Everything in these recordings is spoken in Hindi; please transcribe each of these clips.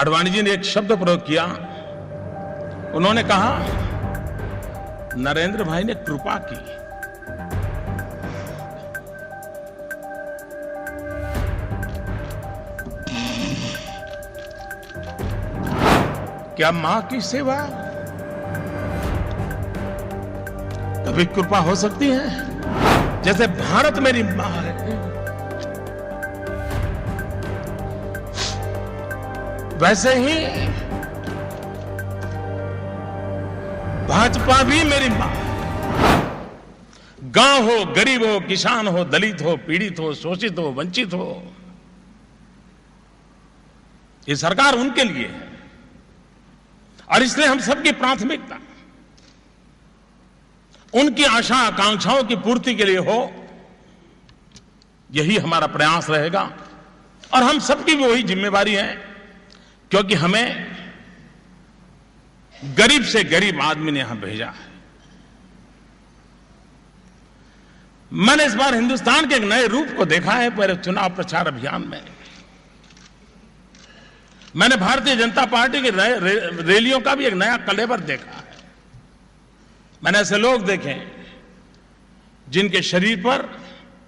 आडवाणी जी ने एक शब्द प्रयोग किया। उन्होंने कहा नरेंद्र भाई ने कृपा की। क्या मां की सेवा कभी कृपा हो सकती है? जैसे भारत मेरी मां है, वैसे ही भाजपा भी मेरी मां है। गांव हो, गरीब हो, किसान हो, दलित हो, पीड़ित हो, शोषित हो, वंचित हो, ये सरकार उनके लिए है। और इसलिए हम सबकी प्राथमिकता उनकी आशा आकांक्षाओं की पूर्ति के लिए हो, यही हमारा प्रयास रहेगा। और हम सबकी भी वही जिम्मेवारी है, क्योंकि हमें गरीब से गरीब आदमी ने यहां भेजा है। मैंने इस बार हिंदुस्तान के एक नए रूप को देखा है। पहले चुनाव प्रचार अभियान में मैंने भारतीय जनता पार्टी की रैलियों का भी एक नया कलेवर देखा है। मैंने ऐसे लोग देखे जिनके शरीर पर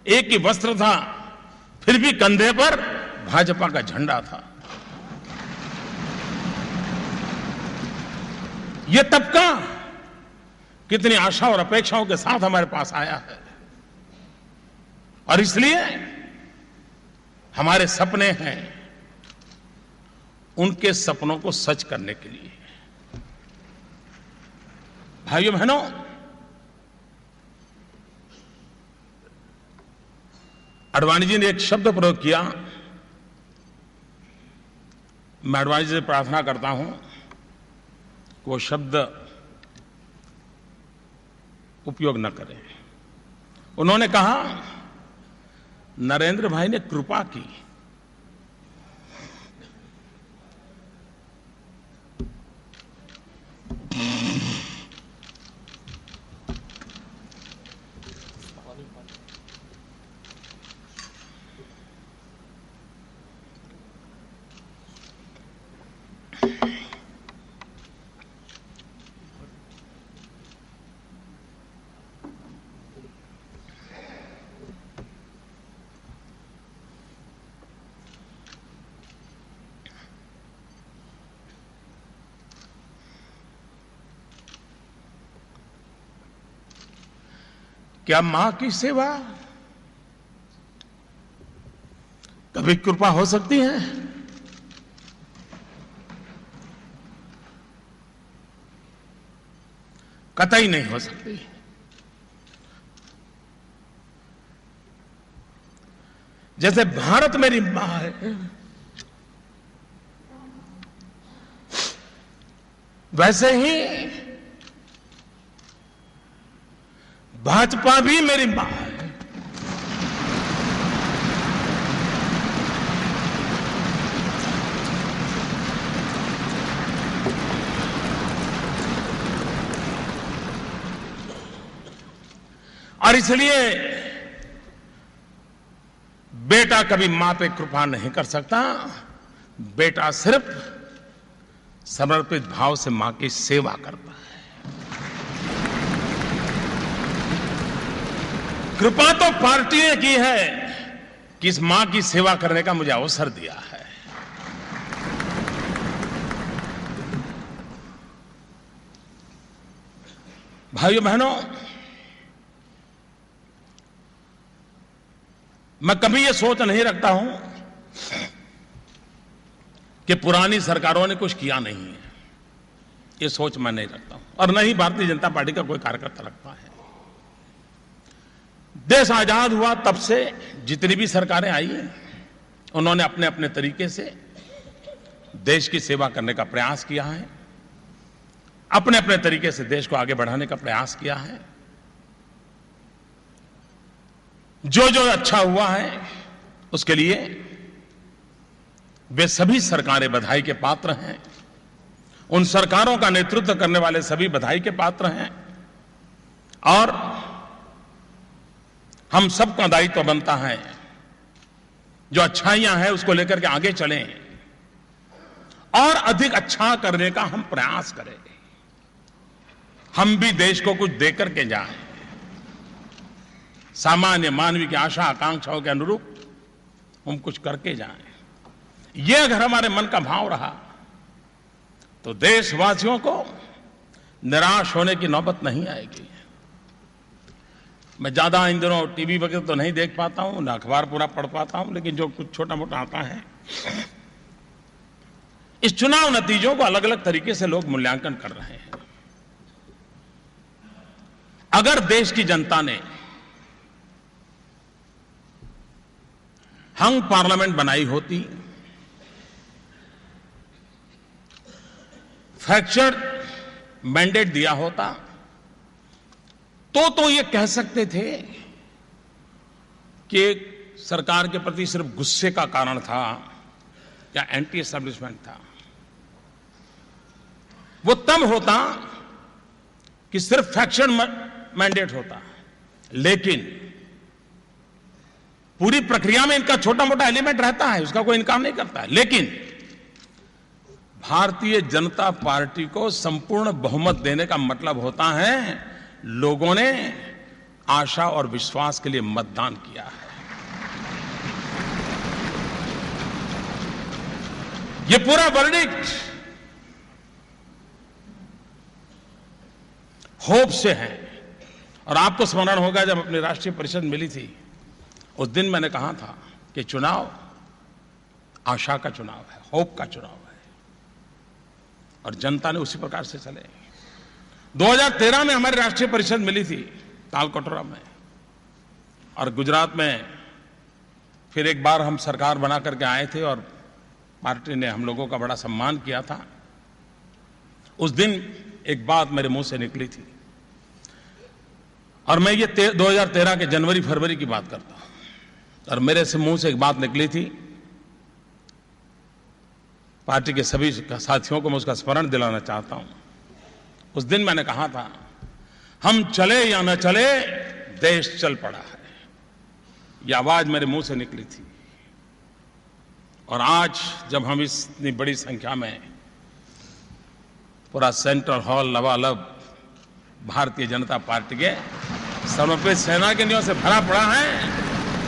एक ही वस्त्र था, फिर भी कंधे पर भाजपा का झंडा था। ये तबका कितनी आशा और अपेक्षाओं के साथ हमारे पास आया है, और इसलिए हमारे सपने हैं उनके सपनों को सच करने के लिए। भाइयों बहनों, आडवाणी जी ने एक शब्द प्रयोग किया। मैं आडवाणी जी से प्रार्थना करता हूं कि वो शब्द उपयोग न करें। उन्होंने कहा नरेंद्र भाई ने कृपा की। क्या मां की सेवा कभी कृपा हो सकती है? कतई नहीं हो सकती। जैसे भारत मेरी मां है, वैसे ही भाजपा भी मेरी मां है। और इसलिए बेटा कभी मां पे कृपा नहीं कर सकता। बेटा सिर्फ समर्पित भाव से मां की सेवा करता है। कृपा तो पार्टी ने की है कि इस मां की सेवा करने का मुझे अवसर दिया है। भाइयों बहनों, मैं कभी ये सोच नहीं रखता हूं कि पुरानी सरकारों ने कुछ किया नहीं है। ये सोच मैं नहीं रखता हूं, और न ही भारतीय जनता पार्टी का कोई कार्यकर्ता रखता है। देश आजाद हुआ तब से जितनी भी सरकारें आई हैं, उन्होंने अपने अपने तरीके से देश की सेवा करने का प्रयास किया है, अपने अपने तरीके से देश को आगे बढ़ाने का प्रयास किया है। जो जो अच्छा हुआ है उसके लिए वे सभी सरकारें बधाई के पात्र हैं। उन सरकारों का नेतृत्व करने वाले सभी बधाई के पात्र हैं, और हम सबका दायित्व बनता है जो अच्छाइयां हैं उसको लेकर के आगे चलें और अधिक अच्छा करने का हम प्रयास करें। हम भी देश को कुछ देकर के जाएं, सामान्य मानवीय की आशा आकांक्षाओं के अनुरूप हम कुछ करके जाएं। ये अगर हमारे मन का भाव रहा तो देशवासियों को निराश होने की नौबत नहीं आएगी। मैं ज्यादा इन दिनों टीवी वगैरह तो नहीं देख पाता हूं, ना अखबार पूरा पढ़ पाता हूं, लेकिन जो कुछ छोटा मोटा आता है, इस चुनाव नतीजों को अलग अलग तरीके से लोग मूल्यांकन कर रहे हैं। अगर देश की जनता ने हंग पार्लियामेंट बनाई होती, फ्रैक्चर्ड मैंडेट दिया होता, तो ये कह सकते थे कि सरकार के प्रति सिर्फ गुस्से का कारण था या एंटी एस्टैब्लिशमेंट था। वो तब होता कि सिर्फ फ्रैक्चर्ड मैंडेट होता, लेकिन पूरी प्रक्रिया में इनका छोटा मोटा एलिमेंट रहता है, उसका कोई इनकार नहीं करता है। लेकिन भारतीय जनता पार्टी को संपूर्ण बहुमत देने का मतलब होता है लोगों ने आशा और विश्वास के लिए मतदान किया है। ये पूरा वर्डिक्ट होप से है। और आपको स्मरण होगा, जब अपनी राष्ट्रीय परिषद मिली थी, उस दिन मैंने कहा था कि चुनाव आशा का चुनाव है, होप का चुनाव है, और जनता ने उसी प्रकार से चले। 2013 में हमारी राष्ट्रीय परिषद मिली थी तालकटोरा में, और गुजरात में फिर एक बार हम सरकार बना करके आए थे और पार्टी ने हम लोगों का बड़ा सम्मान किया था। उस दिन एक बात मेरे मुंह से निकली थी, और मैं ये 2013 के जनवरी फरवरी की बात करता हूं, और मेरे से मुंह से एक बात निकली थी। पार्टी के सभी साथियों को मैं उसका स्मरण दिलाना चाहता हूं। उस दिन मैंने कहा था, हम चले या न चले, देश चल पड़ा है। यह आवाज मेरे मुंह से निकली थी। और आज जब हम इतनी बड़ी संख्या में पूरा सेंट्रल हॉल लबालब भारतीय जनता पार्टी के समर्पित सेनानियों से भरा पड़ा है,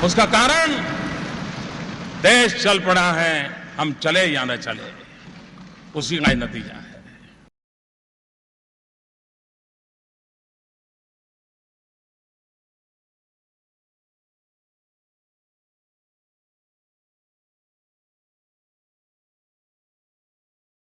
उसका कारण देश चल पड़ा है। हम चले या न चले, उसी का नतीजा है।